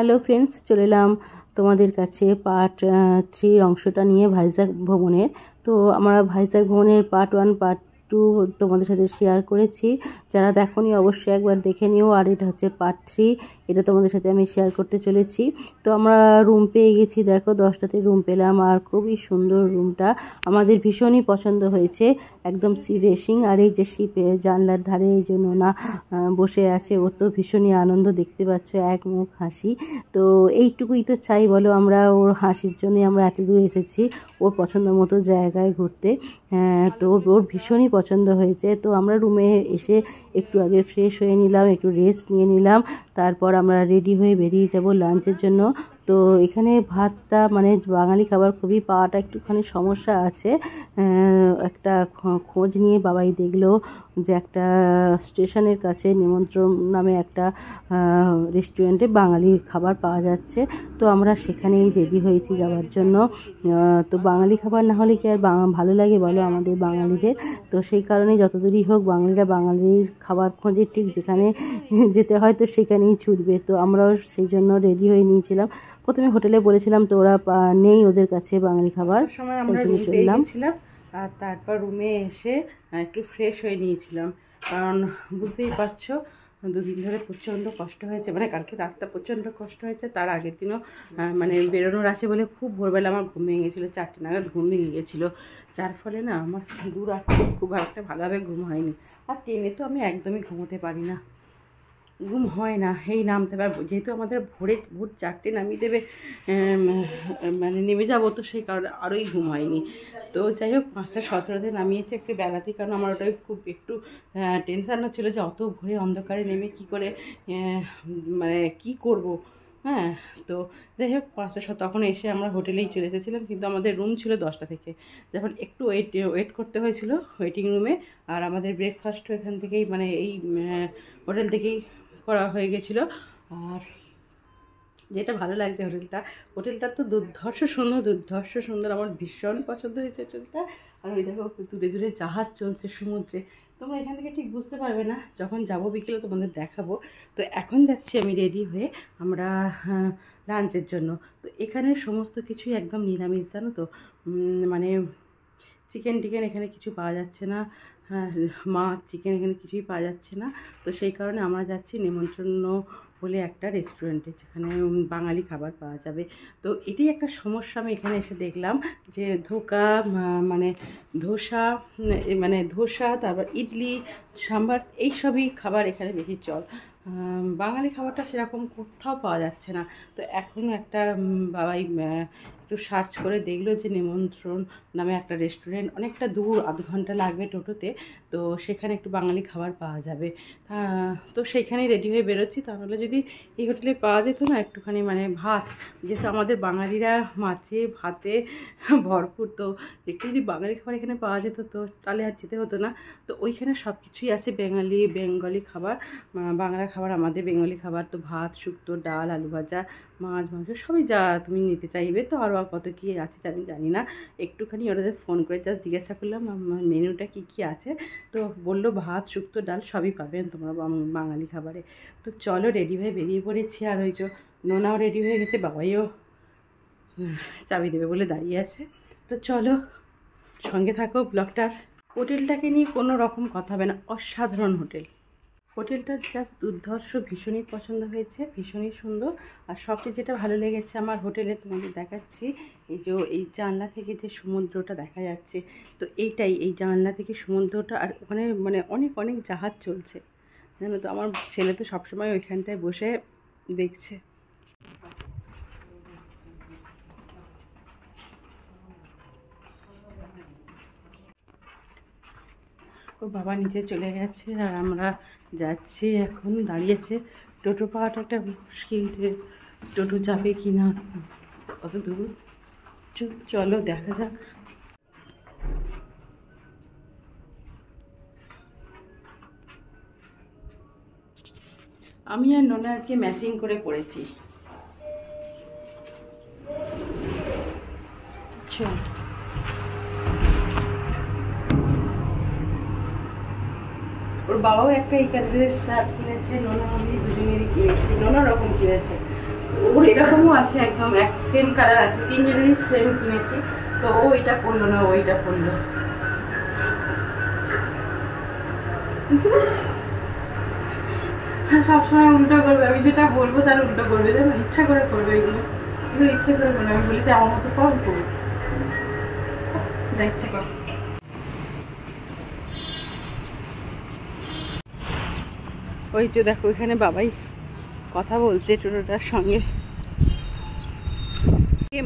Hello friends, চলে এলাম তোমাদের কাছে পার্ট 3 অংশটা নিয়ে ভাইজ্যাক ভ্রমণের। তো আমরা ভাইজ্যাক ভ্রমণের পার্ট 1 পার্ট 2 তোমাদের সাথে শেয়ার করেছি। যারা দেখোনি অবশ্যই একবার দেখে নিও। আর এটা হচ্ছে পার্ট 3, এটা তোমাদের সাথে আমি শেয়ার করতে চলেছি। তো আমরা রুম পেয়ে গেছি, দেখো 10টাতে রুম পেলাম। আর খুবই সুন্দর রুমটা, আমাদের ভীষণই পছন্দ হয়েছে। একদম সি ফেসিং, আর এই যে শিপের জানলার ধারে এই জন্য না বসে আছে, ওর তো ভীষণই আনন্দ, দেখতে পাচ্ছ এক মুখ হাসি। তো এইটুকুই তো চাই বলো, আমরা ওর হাসির জন্যই আমরা এত দূর এসেছি ওর পছন্দ মতো জায়গায় ঘুরতে। তো ওর ভীষণই পছন্দ হয়েছে। তো আমরা রুমে এসে একটু আগে ফ্রেশ হয়ে নিলাম, একটু রেস্ট নিয়ে নিলাম, তারপর আমরা রেডি হয়ে বেরিয়ে যাব লাঞ্চের জন্য। তো এখানে ভাতটা মানে বাঙালি খাবার খুবই পাওয়াটা একটুখানি সমস্যা আছে। একটা খোঁজ নিয়ে বাবাই দেখলো যে একটা স্টেশনের কাছে নিমন্ত্রণ নামে একটা রেস্টুরেন্টে বাঙালি খাবার পাওয়া যাচ্ছে। তো আমরা সেখানেই রেডি হয়েছি যাওয়ার জন্য। তো বাঙালি খাবার না হলে কি আর ভালো লাগে বলো আমাদের বাঙালিদের? তো সেই কারণে যতদূরই হোক বাঙালিরা বাঙালির খাবার খোঁজে, ঠিক যেখানে যেতে হয় তো সেখানেই ছুটবে। তো আমরাও সেই জন্য রেডি হয়ে নিয়েছিলাম। প্রথমে হোটেলে বলেছিলাম তো ওরা নেই ওদের কাছে বাঙালি খাবার, সময় আমরা রুম পেয়ে গেছিলাম। আর তারপর রুমে এসে একটু ফ্রেশ হয়ে নিয়েছিলাম, কারণ বুঝতেই পারছো দুদিন ধরে প্রচণ্ড কষ্ট হয়েছে। মানে কালকে রাতটা প্রচণ্ড কষ্ট হয়েছে, তার আগের দিনও মানে বেরোনোর আছে বলে খুব ভোরবেলা আমার ঘুম ভেঙে গেছিলো, 4টে নাগাদ ঘুম ভেঙে গেছিলো। যার ফলে না আমার দু রাত্রে খুব একটা ভালোভাবে ঘুম হয়নি। আর ট্রেনে তো আমি একদমই ঘুমোতে পারি না, ঘুম হয় না। এই নামতে পারবো, যেহেতু আমাদের ভোর 4টে নামিয়ে দেবে, মানে নেমে যাবো, তো সেই কারণে আরোই ঘুম হয়নি। তো যাই হোক 5টা 17তে নামিয়েছে একটু বেলাতেই, কারণ আমার ওটাই খুব একটু টেনশান হচ্ছিলো যে অত ভোরে অন্ধকারে নেমে কি করে মানে কি করব। হ্যাঁ, তো যাই হোক 5টা তখন এসে আমরা হোটেলেই চলে এসেছিলাম, কিন্তু আমাদের রুম ছিল 10টা থেকে। যখন একটু ওয়েট করতে হয়েছিল ওয়েটিং রুমে, আর আমাদের ব্রেকফাস্টও এখান থেকেই মানে এই হোটেল থেকেই করা হয়ে গেছিলো। আর যেটা ভালো লাগছে হোটেলটা তো দুর্ধর্ষ সুন্দর, আমার ভীষণ পছন্দ হয়েছে হোটেলটা। আর ওই দেখো দূরে দূরে জাহাজ চলছে সমুদ্রে। তোমরা এখান থেকে ঠিক বুঝতে পারবে না, যখন যাবো বিকেলে তোমাদের দেখাবো। তো এখন যাচ্ছি আমি রেডি হয়ে আমরা লাঞ্চের জন্য। তো এখানে সমস্ত কিছুই একদম নিরামিষ, জানো তো। মানে চিকেন টিকেন এখানে কিছু পাওয়া যাচ্ছে না, হ্যাঁ মাছ চিকেন এখানে কিছুই পাওয়া যাচ্ছে না। তো সেই কারণে আমরা যাচ্ছি নেমন্ত্রণ বলে একটা রেস্টুরেন্টে, যেখানে বাঙালি খাবার পাওয়া যাবে। তো এটি একটা সমস্যা আমি এখানে এসে দেখলাম, যে মানে ধোসা, তারপর ইডলি সাম্বার এইসবই খাবার এখানে বেশি চল। বাঙালি খাবারটা সেরকম কোথাও পাওয়া যাচ্ছে না। তো এখন একটা বাবাই একটু সার্চ করে দেখলো যে নেমন্ত্রণ নামে একটা রেস্টুরেন্ট, অনেকটা দূর, আধ ঘন্টা লাগবে টোটোতে। তো সেখানে একটু বাঙালি খাবার পাওয়া যাবে। তো সেইখানেই রেডি হয়ে বেরোচ্ছি। তাহলে যদি এই হোটেলে পাওয়া যেত না একটুখানি মানে ভাত, যেহেতু আমাদের বাঙালিরা মাছে ভাতে ভরপুর, তো একটু যদি বাঙালি খাবার এখানে পাওয়া যেত তো তাহলে আর যেতে হতো না। তো ওইখানে সব কিছুই আছে, বেঙ্গলি খাবার, বাংলা খাবার, আমাদের বেঙ্গলি খাবার। তো ভাত, শুক্তো, ডাল, আলু ভাজা, মাছ, মাংস সবই যা তুমি নিতে চাইবে। তো আরও কত কী আছে আমি জানি না, একটুখানি ওদের ফোন করে জাস্ট জিজ্ঞাসা করলাম আমার মেনুটা কী আছে। তো বললো ভাত, শুক্তো, ডাল সবই পাবেন তোমরা বাঙালি খাবারে। তো চলো রেডি হয়ে বেরিয়ে পড়েছি। আর ওই যে নোনাও রেডি হয়ে গেছে, বাবাইও চাবি দেবে বলে দাঁড়িয়ে আছে। তো চলো সঙ্গে থাকো ব্লগটার। হোটেলটাকে নিয়ে কোনো রকম কথা হবে না, অসাধারণ হোটেলটা জাস্ট দুর্ধর্ষ, ভীষণই পছন্দ হয়েছে, ভীষণই সুন্দর। আর সবচেয়ে যেটা ভালো লেগেছে আমার হোটেলে তোমাদের দেখাচ্ছি, এই জানলা থেকে যে সমুদ্রটা দেখা যাচ্ছে। তো এই জানলা থেকে সমুদ্রটা, আর ওখানে মানে অনেক অনেক জাহাজ চলছে, জানো তো। আমার ছেলে তো সবসময় ওইখানটায় বসে দেখছে। ওর বাবা নিচে চলে গেছে আর আমরা যাচ্ছি, এখন দাঁড়িয়েছে। টোটো পাওয়াটা একটা মুশকিল, যে টোটো যাবে কি না অত দূর। চলো দেখা যাক। আমি আর নোনা আজকে ম্যাচিং করে পড়েছি। চল ওর বাবাও একটা এই কালারের শার্ট কিনেছে, নোনা আমি দুজনেরই কিনেছি, নোনা রকম কিনেছে। তো ওর এরকমও আছে, একদম এক সেম কালার আছে, তিনজনেরই সেম কিনেছি। তো ও এটা পরলো না, ওইটা পরলো। সবসময় উল্টো করবে, আমি যেটা বলবো তার উল্টো করবে, যেন ইচ্ছা করে করবে। এগুলো ইচ্ছা করে করবে। আমি বলেছি আমার মতো কম করবো, ইচ্ছা কর। ওই যে দেখো এখানে বাবাই কথা বলছে টোটোটার সঙ্গে।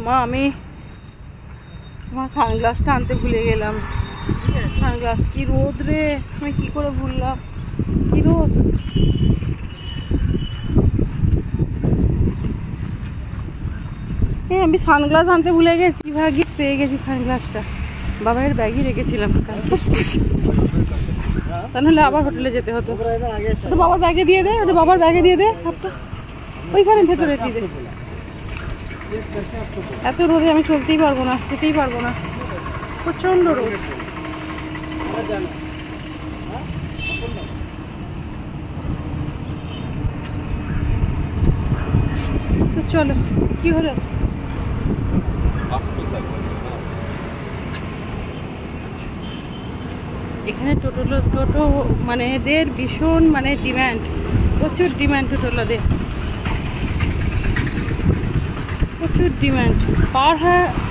মা আমি আমার সানগ্লাসটা আনতে ভুলে গেলাম। সানগ্লাস, কি রোদ রে, আমি কি করে ভুললাম, কি রোদ। আমি সানগ্লাস আনতে ভুলে গেছি, ভাগ্যিস পেয়ে গেছি সানগ্লাসটা। বাবাইয়ের ব্যাগই রেখেছিলাম কালকে, তাহলে আবার হোটেলে যেতে হতো। ওটা বাবার ব্যাগে দিয়ে দে, ওটা বাবার ব্যাগে দিয়ে দে, ওইখানে ভেতরে দিয়ে দে। এত রোদে আমি চলতেই পারবো না, যেতেই পারবো না, প্রচন্ড রোদ। তো চলো, কি হলো? এখানে টোটো মানে এদের ভীষণ মানে ডিমান্ড, প্রচুর ডিমান্ড টোটোলাদের, প্রচুর ডিমান্ড।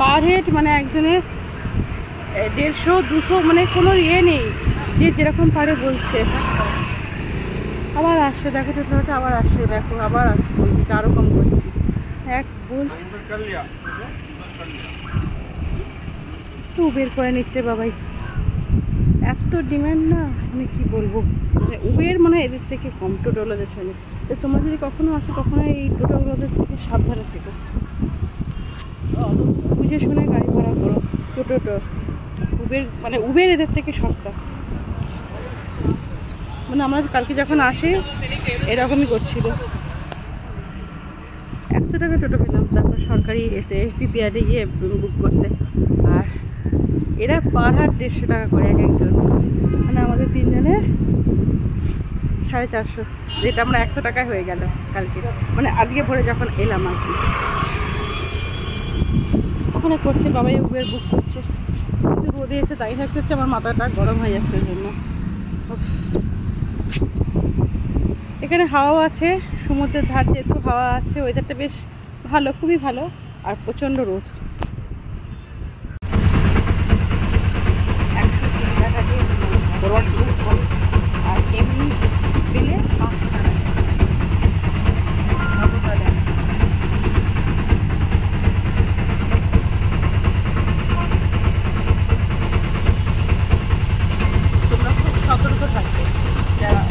পার হেড মানে একজনের 150-200, মানে কোনো ইয়ে নেই, যে যেরকম পারে বলছে। আবার আসছে দেখো টোটোটা, আবার আসছে দেখো, আবার আসছে, বলছি আরও কম করছি, এক বলছি তো বের করে নিচ্ছে বাবাই। এত ডিমান্ড না, আমি কি বলবো, মানে উবের মানে এদের থেকে কম টোটোওয়ালাদের সঙ্গে। তো তোমরা যদি কখনো আসো, কখনো এই টোটোওয়ালাদের থেকে সাবধানে থেকো, বুঝে শুনে গাড়ি ভাড়া করো। টোটো উবের এদের থেকে সস্তা। মানে আমরা কালকে যখন আসি এরকমই করছিল, 100 টাকা টোটো পেলাম, তারপর সরকারি এতে পিপিআরে গিয়ে বুক করতে। আর এরা পার হাট 150 টাকা করে এক একজন, মানে আমাদের তিনজনের 450, যেটা আমরা 100 টাকায় হয়ে গেল কালকে, মানে আজকে ভোরে যখন এলাম আর কি। ওখানে করছে বাবাই উবের বুক করছে, কিন্তু রোদে এসে দাঁড়িয়ে থাকতে হচ্ছে, আমার মাথাটা গরম হয়ে যাচ্ছে ওই জন্য। এখানে হাওয়া আছে, সমুদ্রের ধার যেহেতু হাওয়া আছে, ওয়েদারটা বেশ ভালো, খুবই ভালো, আর প্রচণ্ড রোদ। 103 টাকা দিয়ে আর এমনি দিলে 500 টাকা। তোমরা খুব সতর্ক থাকবে যারা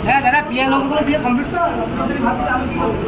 হ্যাঁ দাদা পিয়া নম্বরগুলো দিয়ে কমপ্লিট করো, তাদের ভাবতে আমি কি করব।